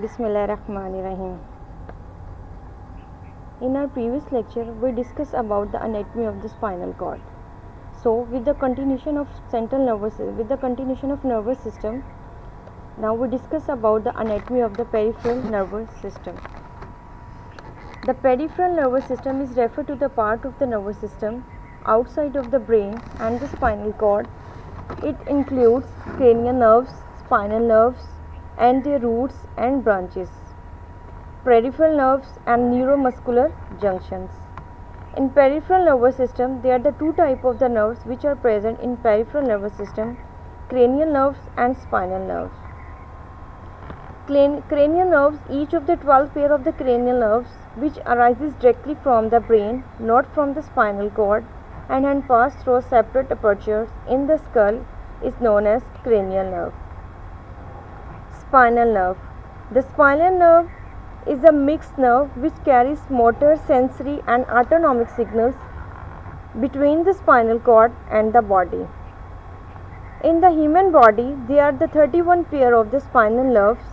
Bismillahirrahmanirrahim. In our previous lecture, we discussed about the anatomy of the spinal cord. So, with the continuation of nervous system, now we discuss about the anatomy of the peripheral nervous system. The peripheral nervous system is referred to the part of the nervous system outside of the brain and the spinal cord. It includes cranial nerves, spinal nerves, and their roots and branches, peripheral nerves and neuromuscular junctions. In peripheral nervous system, there are the two types of the nerves which are present in peripheral nervous system: cranial nerves and spinal nerves. Cranial nerves, each of the 12 pair of the cranial nerves which arises directly from the brain, not from the spinal cord, and pass through separate apertures in the skull, is known as cranial nerve. Spinal nerve. The spinal nerve is a mixed nerve which carries motor, sensory and autonomic signals between the spinal cord and the body. In the human body, there are the 31 pair of the spinal nerves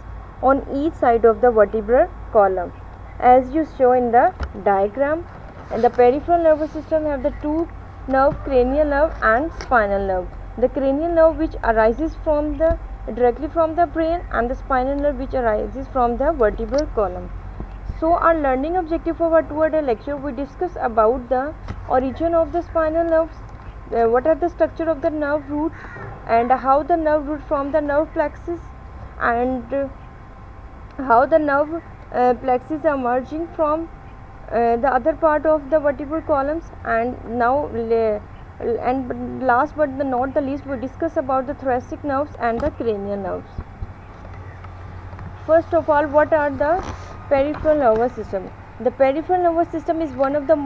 on each side of the vertebral column, as you show in the diagram. And the peripheral nervous system have the two nerve, cranial nerve and spinal nerve. The cranial nerve which arises directly from the brain, and the spinal nerve which arises from the vertebral column. So our learning objective for toward lecture, we discuss about the origin of the spinal nerves, what are the structure of the nerve root, and how the nerve root from the nerve plexus, and how the nerve plexus are emerging from the other part of the vertebral columns. And now and last but not the least, we discuss about the thoracic nerves and the cranial nerves. First of all, what are the peripheral nervous system? The peripheral nervous system is one of the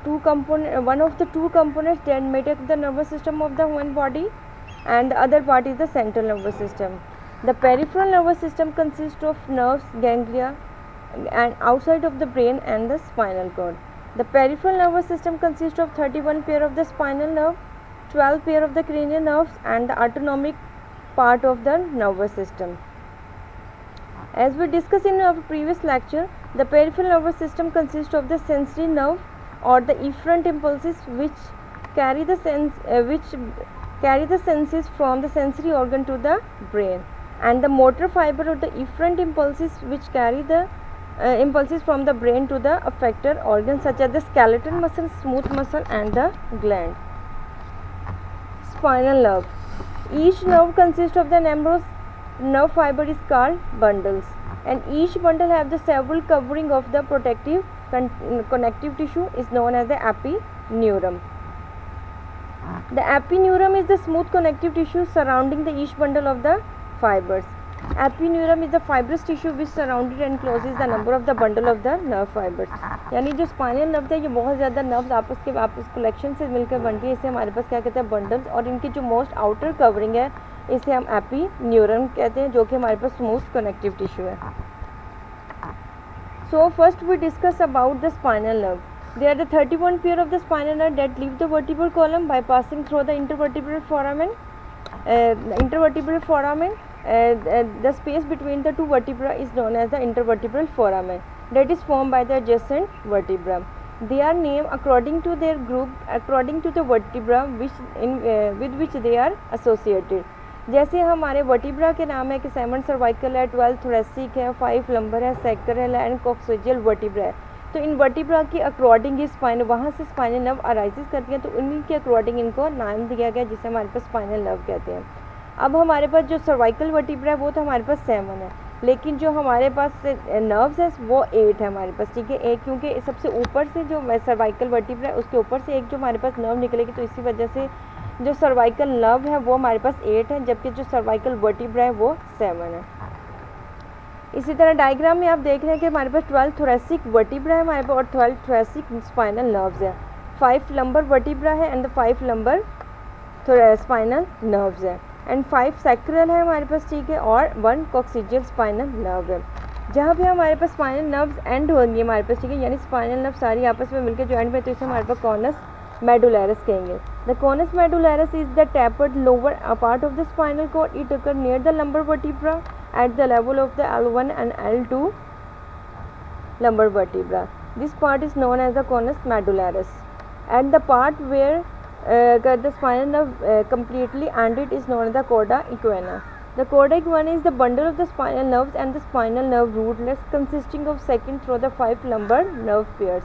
two components that make up the nervous system of the human body, and the other part is the central nervous system. The peripheral nervous system consists of nerves, ganglia, and outside of the brain and the spinal cord. The peripheral nervous system consists of 31 pair of the spinal nerve, 12 pair of the cranial nerves, and the autonomic part of the nervous system. As we discussed in our previous lecture, the peripheral nervous system consists of the sensory nerve or the efferent impulses which carry the senses from the sensory organ to the brain, and the motor fiber or the efferent impulses which carry the impulses from the brain to the effector organs such as the skeletal muscle, smooth muscle, and the gland. Spinal nerve. Each nerve consists of the numerous nerve fiber is called bundles, and each bundle have the several covering of the protective connective tissue is known as the epineurum. The epineurum is the smooth connective tissue surrounding the each bundle of the fibers. Epineurum is the fibrous tissue which surrounded and closes the number of the bundle of the nerve fibers. यानी जो spinal nerve है ये बहुत ज़्यादा nerves आपस collection से मिलकर बनती है, इसे हमारे पास क्या कहते हैं, बंडल्स, और इनकी जो मोस्ट आउटर कवरिंग है इसे हम एपीन्यूरम कहते हैं, जो कि हमारे पास स्मूथ कनेक्टिव टिश्यू है. So first we discuss about the spinal nerve. There are the 31 pair of the spinal nerve that leave the vertebral column by passing through the intervertebral foramen. The space between the two vertebrae is known as the intervertebral foramen, that is formed by the adjacent vertebra. They are named according to their group, according to the vertebra with which they are associated. जैसे हमारे vertebra के नाम है कि 7 cervical है, 12 thoracic है, 5 lumbar है, sacral है एंड कॉक्सिजियल वर्टिब्रा है. तो इन वर्टिब्रा के अकॉर्डिंग स्पाइन वहाँ से स्पाइनल नर्व अराइजेस करती हैं, तो उन्हीं के अकॉर्डिंग इनको नाम दिया गया जिसे हमारे पास स्पाइनल नर्व कहते हैं. अब हमारे पास जो सर्वाइकल वर्टिब्रा है वो तो हमारे पास 7 है, लेकिन जो हमारे पास नर्व्स है वो 8 है हमारे पास, ठीक है. एक क्योंकि सबसे ऊपर से जो सर्वाइकल वर्टिब्रा है उसके ऊपर से एक जो हमारे पास नर्व निकलेगी, तो इसी वजह से जो सर्वाइकल नर्व है वो हमारे पास 8 है, जबकि जो सर्वाइकल वर्टिब्रा है वो 7 है. इसी तरह डायग्राम में आप देख रहे हैं कि हमारे पास 12 थोरेसिक वर्टिब्रा है हमारे पास और 12 थोरेसिक स्पाइनल नर्व्स है, 5 लंबर वर्टिब्रा है एंड 5 लंबर स्पाइनल नर्व्स है, एंड 5 सैक्रल है हमारे पास, ठीक है, और 1 कॉक्सिजियल स्पाइनल नर्व है. जहाँ पे हमारे पास स्पाइनल नर्व्स एंड होंगी हमारे पास, ठीक है, यानी स्पाइनल नर्व सारी आपस में मिलकर जॉइंट में, तो इसे हमारे पास कॉनस मेडुलैरस कहेंगे. The conus medullaris is the tapered lower part of the spinal cord. It occur near the lumbar vertebra at the level of the L1 and L2 lumbar vertebra. This part is known as the conus medullaris, and the part where the spinal nerve completely ended is known as the chorda equina. The chorda equina is the bundle of the spinal nerves and the spinal nerve rootlets consisting of second through the 5 lumbar nerve pairs,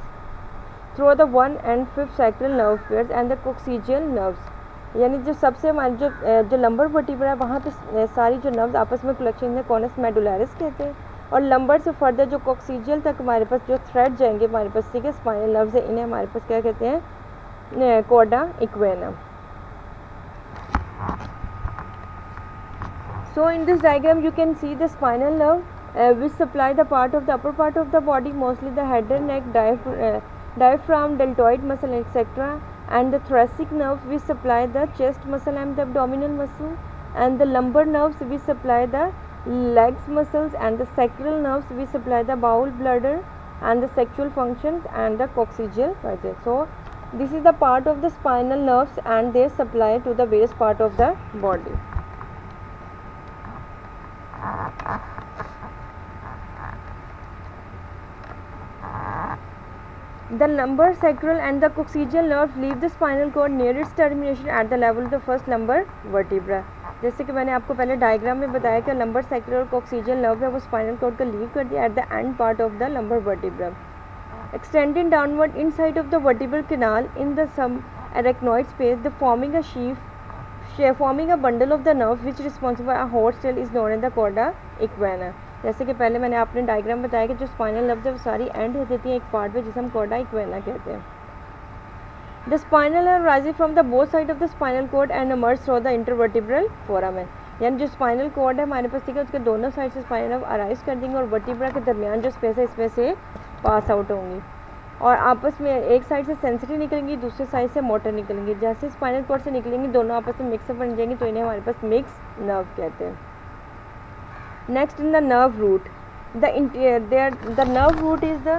through the 1 and 5th sacral nerve pairs and the coccygeal nerves. यानी जो सबसे हमारी जो lumbar vertebra है वहाँ पे सारी जो नर्व्स आपस में कलेक्शन है कॉनस मेडुलारिस कहते हैं, और लंबर से फर्दर जो कॉक्सीजियल तक हमारे पास जो थ्रेड जाएंगे हमारे पास, ठीक है, स्पाइनल नर्व्स है, इन्हें हमारे पास क्या कहते हैं, chorda इक्वेना. So in this diagram you can see the spinal nerve which supply the part of the upper part of the body, mostly the head and neck, diaphragm, deltoid muscle, etc., and the thoracic nerves which supply the chest muscle and the abdominal muscle, and the lumbar nerves which supply the legs muscles, and the sacral nerves which supply the bowel, bladder, and the sexual functions, and the coccygeal vertex. So this is the part of the spinal nerves and they supply to the various part of the body. The lumbar, sacral and the coccygeal nerves leave the spinal cord near its termination at the level of the first lumbar vertebra. जैसे कि मैंने आपको पहले diagram में बताया कि lumbar, sacral और coccygeal nerve है वो स्पाइनल कॉर्ड को लीव कर दिया at the end part of the lumbar vertebra, extending downward inside of the vertebral canal in the subarachnoid space, the forming a forming a bundle of the nerve which responsible for a hot tail is known as the chorda equina. जैसे कि पहले मैंने आपने diagram बताया कि जो spinal nerves है वो सारी एंड हो जाती हैं एक पार्ट पे जिसे हम कॉर्डा इक्वेना कहते हैं. The spinal nerve rising from the both side of the spinal cord and emerge through the intervertebral foramen, यानी जो स्पाइनल कॉर्ड है हमारे पास, ठीक है, उसके दोनों साइड से स्पाइनल नर्व अराइज कर देंगे और वर्टिब्रा के दरमियान जो स्पेस है इसमें से पास आउट होंगी और आपस में एक साइड से सेंसिटिव निकलेंगी, दूसरे साइड से मोटर निकलेंगी. जैसे स्पाइनल कॉर्ड से निकलेंगी दोनों आपस में मिक्सअप बन जाएंगी तो इन्हें हमारे पास मिक्स नर्व कहते हैं. Next in the nerve root, the nerve root is the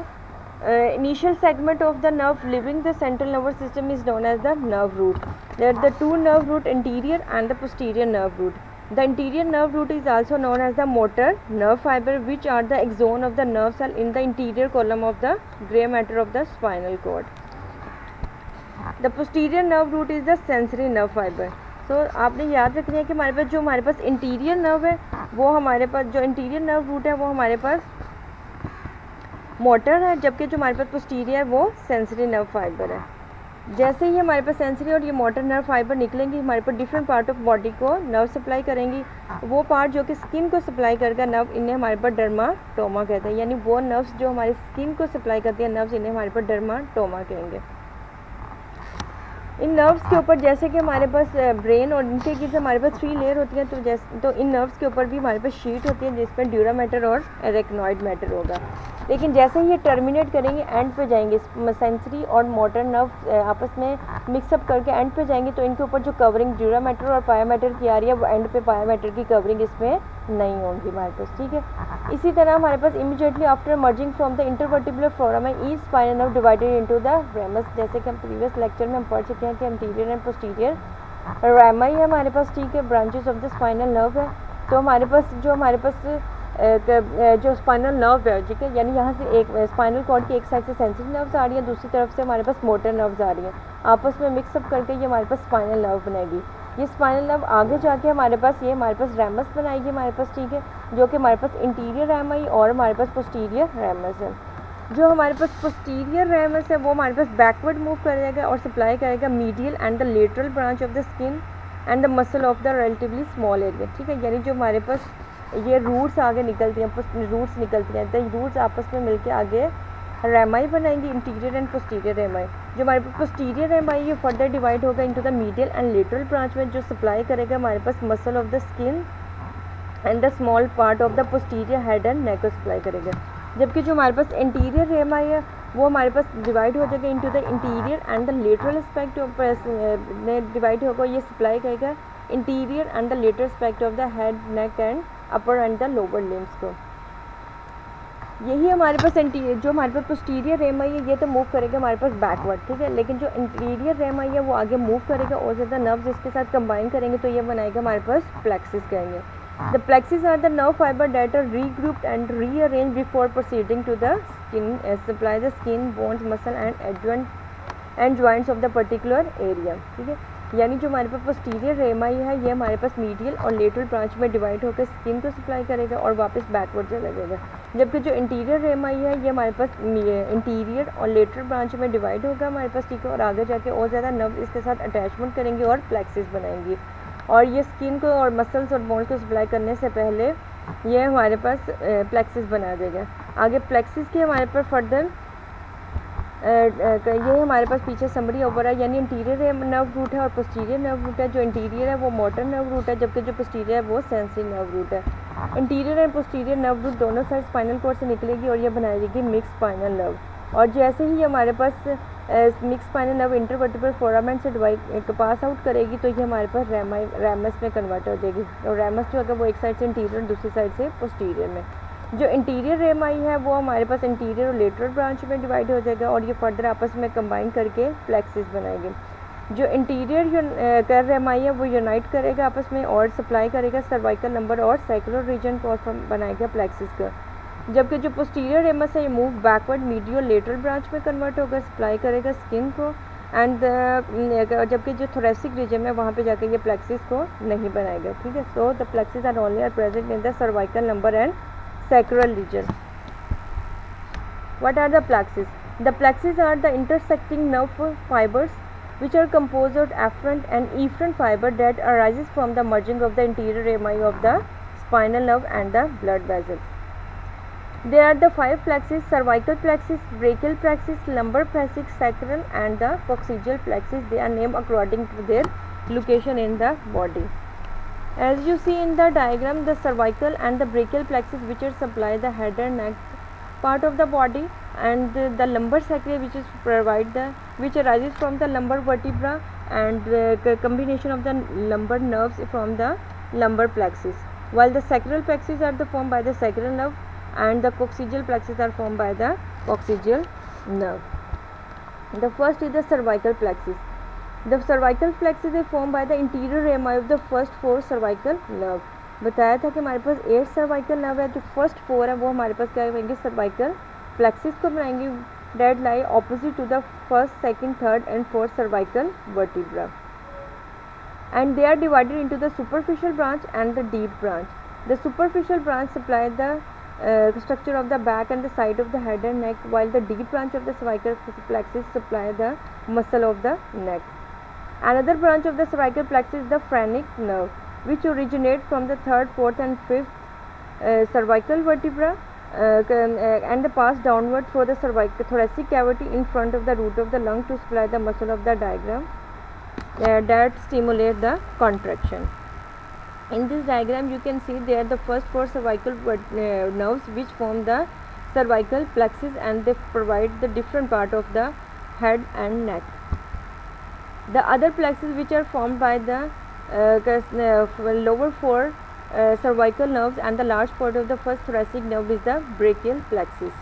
initial segment of the nerve leaving the central nervous system is known as the nerve root. There are the two nerve root, anterior and the posterior nerve root. The anterior nerve root is also known as the motor nerve fiber, which are the axon of the nerve cell in the interior column of the gray matter of the spinal cord. The posterior nerve root is the sensory nerve fiber. तो आपने याद रखना है कि हमारे पास interior nerve है वो हमारे पास जो इंटीरियर नर्व रूट है वो हमारे पास मोटर है, जबकि जो हमारे पास पोस्टीरियर है वो सेंसरी नर्व फाइबर है. जैसे ही हमारे पास सेंसरी और ये मोटर नर्व फाइबर निकलेंगी हमारे पास डिफरेंट पार्ट ऑफ बॉडी को नर्व सप्लाई करेंगी. वो पार्ट जो कि स्किन को सप्लाई करेगा नर्व, इन्हें हमारे पास डर्माटोमा कहते हैं, यानी वो नर्व्स जो हमारी स्किन को सप्लाई करती है नर्व्स, इन्हें हमारे पास डर्माटोमा कहेंगे. इन नर्व्स के ऊपर जैसे कि हमारे पास ब्रेन और इनके की हमारे पास 3 लेयर होती हैं, तो इन नर्व्स के ऊपर भी हमारे पास शीट होती है जिसमें ड्यूरा मैटर और एरेक्नॉइड मैटर होगा. लेकिन जैसे ही ये टर्मिनेट करेंगे एंड पे जाएंगे, सेंसरी और मोटर नर्व आपस में मिक्सअप करके एंड पे जाएंगे तो इनके ऊपर जो कवरिंग ड्यूरा मैटर और पाया मैटर की आ रही है वो एंड पे पाया मैटर की कवरिंग इसमें नहीं होगी हमारे पास, ठीक है. इसी तरह हमारे पास immediately after merging from the intervertebral foramen each spinal nerve divided into the ramus. जैसे कि हम प्रीवियस लेक्चर में हम पढ़ चुके हैं कि एंटीरियर एंड पोस्टीरियर रेमा ही है हमारे पास, ठीक है, branches of the spinal nerve है. तो हमारे पास जो स्पाइनल नर्व है, ठीक है, यानी यहाँ से एक स्पाइनल कॉर्ड की एक साइड से सेंसिटिव नर्व्स आ रही है, दूसरी तरफ से हमारे पास मोटर नर्व्स आ रही हैं, आपस में मिक्सअप करके ये हमारे पास स्पाइनल नर्व बनेगी. ये स्पाइनल नर्व आगे जाके हमारे पास रेमस बनाएगी हमारे पास, ठीक है, जो कि हमारे पास इंटीरियर रेमाई और हमारे पास पोस्टीरियर रेमस है. जो हमारे पास पोस्टीरियर रेमस है वो हमारे पास बैकवर्ड मूव करेगा और सप्लाई करेगा medial and the lateral branch of the skin and the muscle of the relatively small area, ठीक है, यानी जो हमारे पास ये रूट्स आगे निकलती हैं, रूट्स निकलती हैं, तो रूट्स आपस में मिलके आगे रेमाई बनाएंगी, इंटीरियर एंड पोस्टीरियर रेमाई. जो हमारे पास पोस्टीरियर रेमाई ये फर्दर डिवाइड होगा into the medial and lateral branch में, जो सप्लाई करेगा हमारे पास muscle of the skin and the small part of the posterior head and neck को सप्लाई करेगा. जबकि जो हमारे पास इंटीरियर रेमाई है वो हमारे पास डिवाइड हो जाएगा into the interior and the lateral aspect of divide होगा, ये सप्लाई करेगा interior and the lateral aspect of the head, neck and upper and the lower limbs को. यही हमारे पास जो हमारे पास पोस्टीरियर रेमाई है ये तो मूव करेगा हमारे पास बैकवर्ड, ठीक है, लेकिन जो इंटीरियर रेमाई है वो आगे मूव करेगा और ज़्यादा नर्व्स इसके साथ कंबाइन करेंगे तो ये बनाएगा हमारे पास प्लेक्सिस कहेंगे. The plexus are the nerve fiber that are regrouped and rearranged before proceeding to the skin, supply the skin, bones, muscle and joints of the particular area. ठीक है, यानी जो हमारे पास पोस्टीरियर रेमाई है ये हमारे पास मीडियल और लेटरल ब्रांच में डिवाइड होकर स्किन को सप्लाई करेगा और वापस बैकवर्ड चला जाएगा, जबकि जो इंटीरियर रेमाई है ये हमारे पास इंटीरियर और लेटरल ब्रांच में डिवाइड होगा हमारे पास, ठीक है, और आगे जाके और ज़्यादा नर्व इसके साथ अटैचमेंट करेंगे और प्लेक्सिस बनाएंगी, और ये स्किन को और मसल्स और बोन्स को सप्लाई करने से पहले ये हमारे पास प्लेक्सिस बना देगा। आगे प्लेक्सिस की हमारे पास फर्दर ये हमारे पास पीछे समरी ओवर है, यानी इंटीरियर नर्व रूट है और पोस्टीरियर नर्व रूट है। जो इंटीरियर है वो मोटर नर्व रूट है, जबकि जो पोस्टीरियर है वो सेंसरी नर्व रूट है। Interior and posterior nerve root दोनों साइड स्पाइनल कॉर्ड से निकलेगी और ये बनाएगी मिक्स स्पाइनल नर्व, और जैसे ही हमारे पास mix spinal nerve intervertebral foramen से डिवाइड पास आउट करेगी तो ये हमारे पास रैमस में कन्वर्ट हो जाएगी, और रैमस जो अगर वो एक साइड से इंटीरियर और दूसरी साइड से पोस्टीरियर में। जो इंटीरियर रेमाई है वो हमारे पास इंटीरियर और लेटरल ब्रांच में डिवाइड हो जाएगा और ये फर्दर आपस में कंबाइन करके प्लेक्सिस बनाएंगे। जो इंटीरियर कर रेमाई है वो यूनाइट करेगा आपस में और सप्लाई करेगा सर्वाइकल नंबर और सैक्युलर रीजन को और बनाएगा प्लेक्सिस का, जबकि जो पोस्टीरियर रेमस है ये move backward medial lateral branch में कन्वर्ट होगा, सप्लाई करेगा स्किन को एंड जबकि जो थोरेसिक रीजन है वहाँ पे जाकर ये प्लेक्सिस को नहीं बनाएगा। ठीक है, so the plexus are only are present in the cervical number and sacral region. What are the plexus? The plexus are the intersecting nerve fibers which are composed of afferent and efferent fiber that arises from the merging of the interior rami of the spinal nerve and the blood vessel. There are the 5 plexus: cervical plexus, brachial plexus, lumbar plexus, sacral and the coccygeal plexus. They are named according to their location in the body. As you see in the diagram, the cervical and the brachial plexus which are supply the head and neck part of the body, and the lumbar sacral which is provide the which arises from the lumbar vertebra, and the combination of the lumbar nerves from the lumbar plexus, while the sacral plexus are formed by the sacral nerve and the coccygeal plexus are formed by the coccygeal nerve. The first is the cervical plexus. The cervical plexus is formed by the interior rami of the first 4 cervical nerve. बताया था कि हमारे पास 8 cervical nerve है, जो first 4 है वो हमारे पास क्या बनेंगे, cervical plexus को बनाएंगे, that lie opposite to the first, second, third and fourth cervical vertebra, and they are divided into the superficial branch and the deep branch. The superficial branch supply the structure of the back and the side of the head and neck, while the deep branch of the cervical plexus supply the muscle of the neck. Another branch of the cervical plexus is the phrenic nerve, which originates from the 3rd, 4th and 5th cervical vertebra and pass downward through the thoracic cavity in front of the root of the lung to supply the muscle of the diaphragm that stimulate the contraction. In this diagram you can see there the first 4 cervical nerves which form the cervical plexus, and they provide the different part of the head and neck. The other plexus which are formed by the lower 4 cervical nerves and the large part of the first thoracic nerve is the brachial plexus.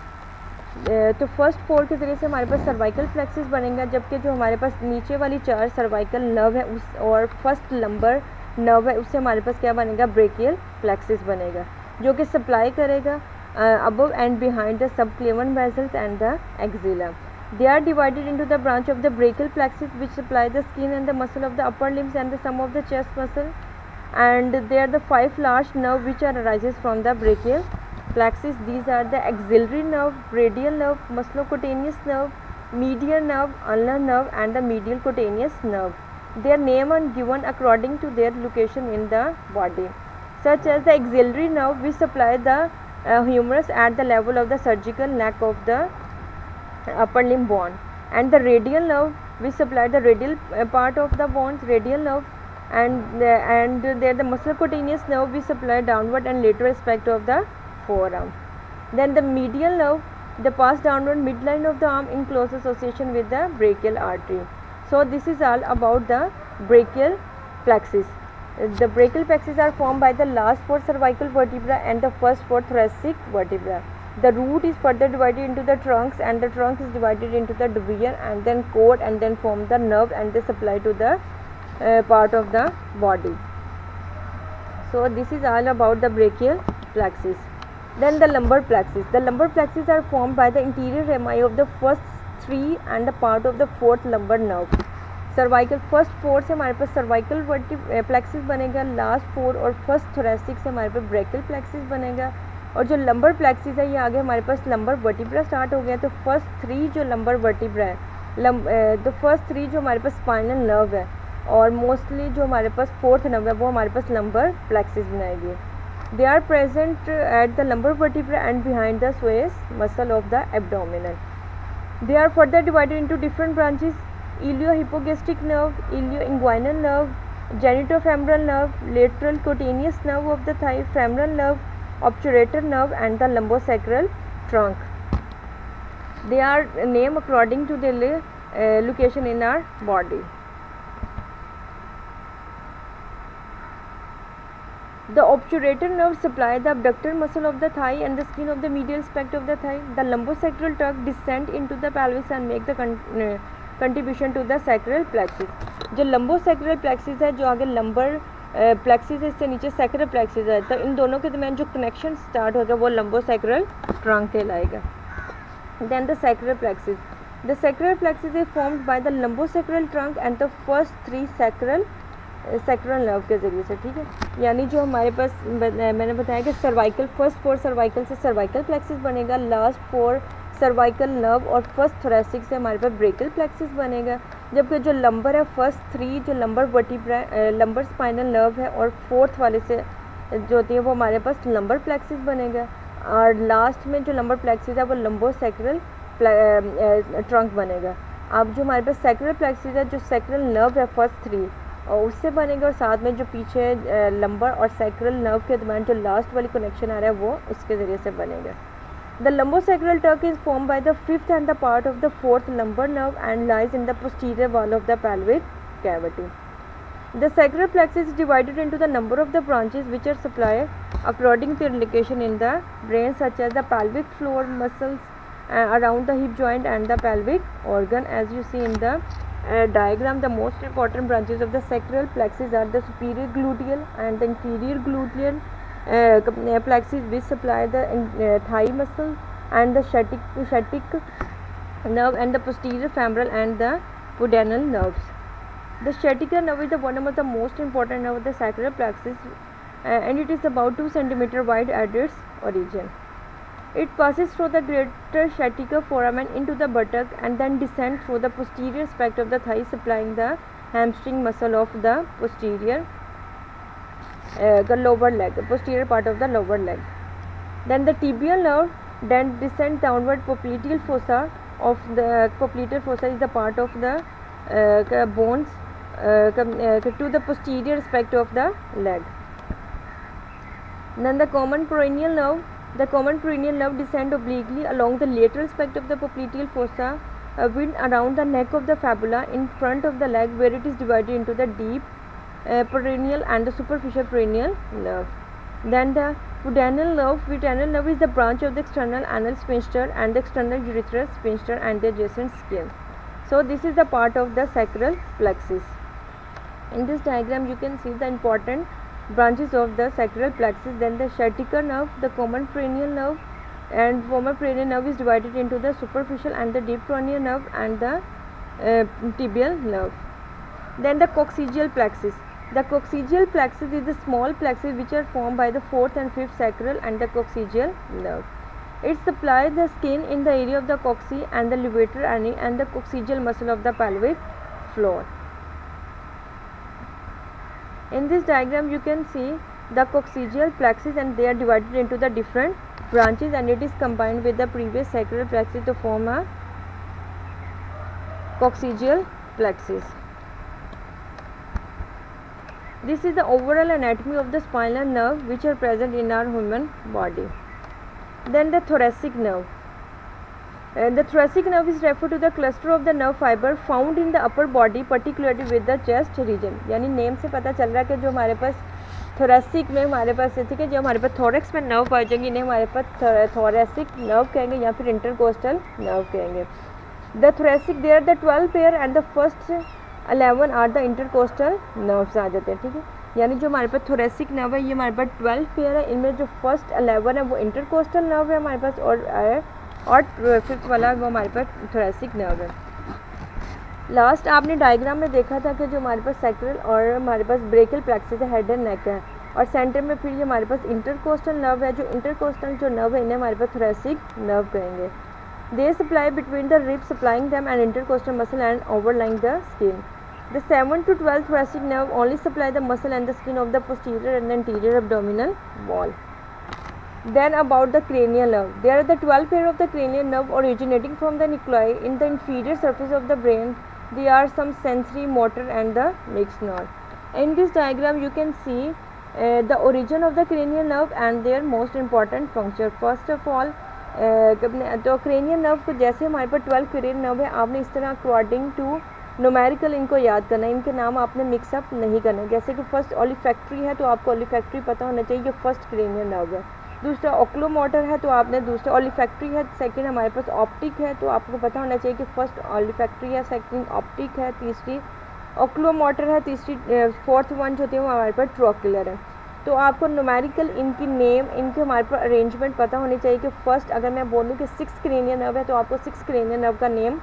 तो first 4 के ज़रिए से हमारे पास cervical plexus बनेगा, जबकि जो हमारे पास नीचे वाली 4 सर्वाइकल नर्व है उस और फर्स्ट लंबर नर्व है उससे हमारे पास क्या बनेगा, ब्रेकियल प्लेक्सिस बनेगा, जो कि सप्लाई करेगा above and behind the subclavian vessels and the axilla. They are divided into the branch of the brachial plexus which supply the skin and the muscle of the upper limbs and the some of the chest muscle, and they are the 5 large nerve which are arises from the brachial plexus. These are the axillary nerve, radial nerve, musculocutaneous nerve, medial nerve, ulnar nerve and the medial cutaneous nerve. Their name are given according to their location in the body, such as the axillary nerve which supply the humerus at the level of the surgical neck of the upper limb bone, and the radial nerve which supply the radial part of the bones, radial nerve, and they are the musculocutaneous nerve which supply downward and lateral aspect of the forearm. Then the medial nerve, they pass downward midline of the arm in close association with the brachial artery. So this is all about the brachial plexus. The brachial plexus are formed by the last 4 cervical vertebra and the first 4 thoracic vertebra. The root is further divided into the trunks, and the trunk is divided into the dovere and then cord, and then form the nerve, and they supply to the part of the body. So this is all about the brachial plexus. Then the lumbar plexus. The lumbar plexus are formed by the interior rami of the first three and the part of the fourth lumbar nerve. Cervical first four से हमारे पास cervical plexus बनेगा, last four और first thoracic से हमारे पास brachial plexus बनेगा, और जो lumbar plexus है ये आगे हमारे पास लंबर वर्टिब्रा स्टार्ट हो गया। तो फर्स्ट थ्री जो लंबर वर्टिब्रा है, तो फर्स्ट थ्री जो हमारे पास स्पाइनल नर्व है और मोस्टली जो हमारे पास फोर्थ नर्व है वो हमारे पास लंबर प्लेक्सिस बनाएगी। They are present at the lumbar vertebra and behind the psoas muscle of the abdominal. They are further divided into different branches: iliohypogastric nerve, ilioinguinal nerve, genitofemoral nerve, lateral cutaneous nerve of the thigh, femoral nerve, obturator nerve, and the lumbosacral trunk. They are named according to their location in our body. The obturator nerve supply the abductor muscle of the thigh and the skin of the medial aspect of the thigh. The lumbosacral trunk descend into the pelvis and make the contribution to the sacral plexus. जो lumbosacral plexus है, जो आगे lumbar plexus है, इससे नीचे sacral plexus है, तो इन दोनों के दरमियान जो कनेक्शन स्टार्ट होगा वो लंबोसैक्रल ट्रंक कहलाएगा। Then the sacral plexus. The sacral plexus is formed by the lumbosacral trunk and the first three sacral nerve के ज़रिए से, ठीक है। यानी जो हमारे पास मैंने बताया कि सर्वाइकल फर्स्ट फोर सर्वाइकल से सर्वाइकल प्लेक्सिस बनेगा, लास्ट फोर सर्वाइकल नर्व और फर्स्ट थोरेसिक से हमारे पास ब्रेकियल प्लेक्सिस बनेगा, जबकि जो लंबर है फर्स्ट थ्री जो lumbar vertebra lumbar spinal nerve है और फोर्थ वाले से जो होती है वो हमारे पास लंबर प्लेक्सिस बनेगा, और लास्ट में जो लंबर प्लेक्सिस है वो लंबोसैक्रल ट्रंक बनेगा। अब जो हमारे पास सैक्रल प्लेक्सिस है, जो सैक्रल नर्व है फर्स्ट थ्री और उससे बनेगा, और साथ में जो पीछे लंबर और सैक्रल नर्व के दरमियान जो लास्ट वाली कनेक्शन आ रहा है वो इसके ज़रिए से बनेगा। The lumbosacral trunk is formed by the fifth and the part of the fourth lumbar nerve and lies in the posterior wall of the pelvic cavity. The sacral plexus is divided into the number of the branches which are supplied according to their location in the brain, such as the pelvic floor muscles around the hip joint and the pelvic organ. As you see in the diagram, the most important branches of the sacral plexus are the superior gluteal and the inferior gluteal plexus, which supply the thigh muscle and the sciatic nerve and the posterior femoral and the pudendal nerves. The sciatic nerve is one of the most important nerve of the sacral plexus, and it is about 2 cm wide at its origin. It passes through the greater sciatica foramen into the buttock and then descends through the posterior aspect of the thigh, supplying the hamstring muscle of the posterior lower leg, posterior part of the lower leg. Then the tibial nerve then descends downward. Popliteal fossa of the popliteal fossa is the part of the bones to the posterior aspect of the leg. Then the common peroneal nerve. The common peroneal nerve descends obliquely along the lateral aspect of the popliteal fossa, wind around the neck of the fibula in front of the leg, where it is divided into the deep peroneal and the superficial peroneal nerve. Then the pudendal nerve. Pudendal nerve is the branch of the external anal sphincter and the external urethral sphincter and the adjacent skin. So this is the part of the sacral plexus. In this diagram you can see the important branches of the sacral plexus. Then the sciatica nerve, the common peroneal nerve, and common peroneal nerve is divided into the superficial and the deep peroneal nerve and the tibial nerve. Then the coccygeal plexus. The coccygeal plexus is the small plexus which are formed by the fourth and fifth sacral and the coccygeal nerve. It supplies the skin in the area of the coccyx and the levator ani and the coccygeal muscle of the pelvic floor. In this diagram you can see the coccygeal plexus, and they are divided into the different branches, and it is combined with the previous sacral plexus to form a coccygeal plexus. This is the overall anatomy of the spinal nerve which are present in our human body. Then the thoracic nerve. The thoracic nerve is referred to the cluster of the nerve fiber found in the upper body, particularly with the chest region. यानी name से पता चल रहा है कि जो हमारे पास thoracic में हमारे पास, ठीक है, जो हमारे पास thorax में nerve पाए जाएंगे इन्हें हमारे पास thoracic nerve कहेंगे या फिर intercostal nerve कहेंगे. The thoracic, there are the 12 pair and the first 11 are the intercostal nerves आ जाते हैं, ठीक है. यानी जो हमारे पास थोरेसिक नर्व है ये हमारे पास 12 पेयर है, इनमें जो फर्स्ट 11 है वो इंटरकोस्टल नर्व है हमारे पास, और फिफ्थ वाला वो हमारे पास थोरेसिक नर्व है। लास्ट आपने डायग्राम में देखा था कि जो हमारे पास सैक्रल और हमारे पास ब्रेकियल प्लेक्सस है, हेड एंड नेक है, और सेंटर में फिर ये हमारे पास इंटरकोस्टल नर्व है। जो इंटरकोस्टल जो नर्व है इन्हें हमारे पास थोरेसिक नर्व कहेंगे। They supply between the rib supplying them and intercostal muscle and overlying the skin. The 7 to 12 thoracic nerve only supply the muscle and the skin of the posterior and the anterior abdominal wall. Then about the cranial nerve. There are the 12 pair of the cranial nerve originating from the nuclei in the inferior surface of the brain. They are some sensory, motor and the mixed nerve. In this diagram you can see the origin of the cranial nerve and their most important function. First of all तो cranial nerve को जैसे हमारे पास 12 cranial nerve है, आपने इस तरह according two numerical इनको याद करना है, इनके नाम आपने मिक्सअप नहीं करना। जैसे कि फर्स्ट ओलिफैक्ट्री है तो आपको ओलिफैक्ट्री पता होना चाहिए, ये फर्स्ट क्रेनियल नर्व है। दूसरा ओक्लोमोटर है तो आपने दूसरा ओलिफैक्ट्री है, सेकंड हमारे पास ऑप्टिक है तो आपको पता होना चाहिए कि फर्स्ट ओलिफैक्ट्री है, सेकंड ऑप्टिक है, तीसरी ओक्लोमोटर है, तीसरी फोर्थ वन जो होती है वो हमारे पास ट्रोक्युलर है। तो आपको न्यूमेरिकल इनकी नेम, इनके हमारे पास अरेंजमेंट पता होनी चाहिए कि फर्स्ट अगर मैं बोलूँ कि 6 क्रेनियल नर्व है तो आपको 6 क्रेनियल नर्व का नेम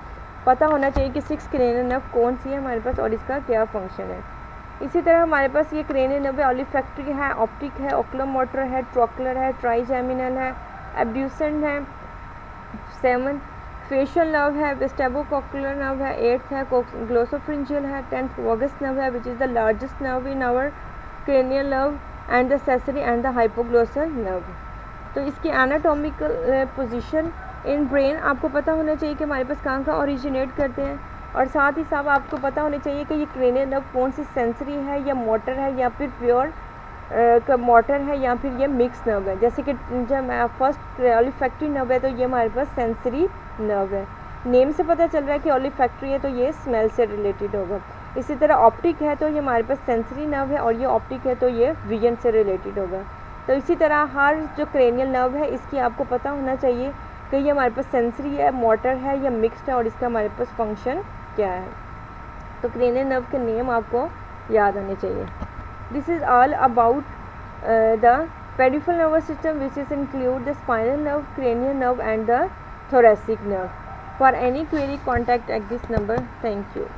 पता होना चाहिए कि 6 क्रेनियल नर्व कौन सी है हमारे पास और इसका क्या फंक्शन है। इसी तरह हमारे पास ये क्रेनियल नर्व ओलिफैक्ट्री है, ऑप्टिक है, ओक्लोमोटर है, ट्रोक्युलर है, ट्राइजेमिनल है, एब्ड्यूसेंट है, 7 फेशियल नर्व है, वेस्टिबुलोकोक्युलर नर्व है, 8th है ग्लोसोफ्रिंजियल है, 10th वोगस नर्व है which is the largest nerve in our cranial nerve and the sensory and the hypoglossal nerve. तो इसकी एनाटॉमिकल पोजीशन इन ब्रेन आपको पता होना चाहिए कि हमारे पास कहाँ ओरिजिनेट करते हैं, और साथ ही साथ आपको पता होना चाहिए कि ये क्रेनियल नर्व कौन सी सेंसरी है या मोटर है या फिर प्योर मोटर है या फिर ये मिक्स नर्व है। जैसे कि जब फर्स्ट ओलिफैक्ट्री नर्व है तो ये हमारे पास सेंसरी नर्व है, नेम से पता चल रहा है कि ओलिफैक्ट्री है तो ये स्मेल से रिलेटेड होगा। इसी तरह ऑप्टिक है तो ये हमारे पास सेंसरी नर्व है, और ये ऑप्टिक है तो ये विजन से रिलेटेड होगा। तो इसी तरह हर जो क्रेनियल नर्व है इसकी आपको पता होना चाहिए कि ये हमारे पास सेंसरी है, मोटर है या मिक्स्ड है और इसका हमारे पास फंक्शन क्या है। तो क्रेनियल नर्व के नेम आपको याद आने चाहिए। This is all about the peripheral nervous system which is include the spinal nerve, cranial nerve and the thoracic nerve. For any query contact at this number. Thank you.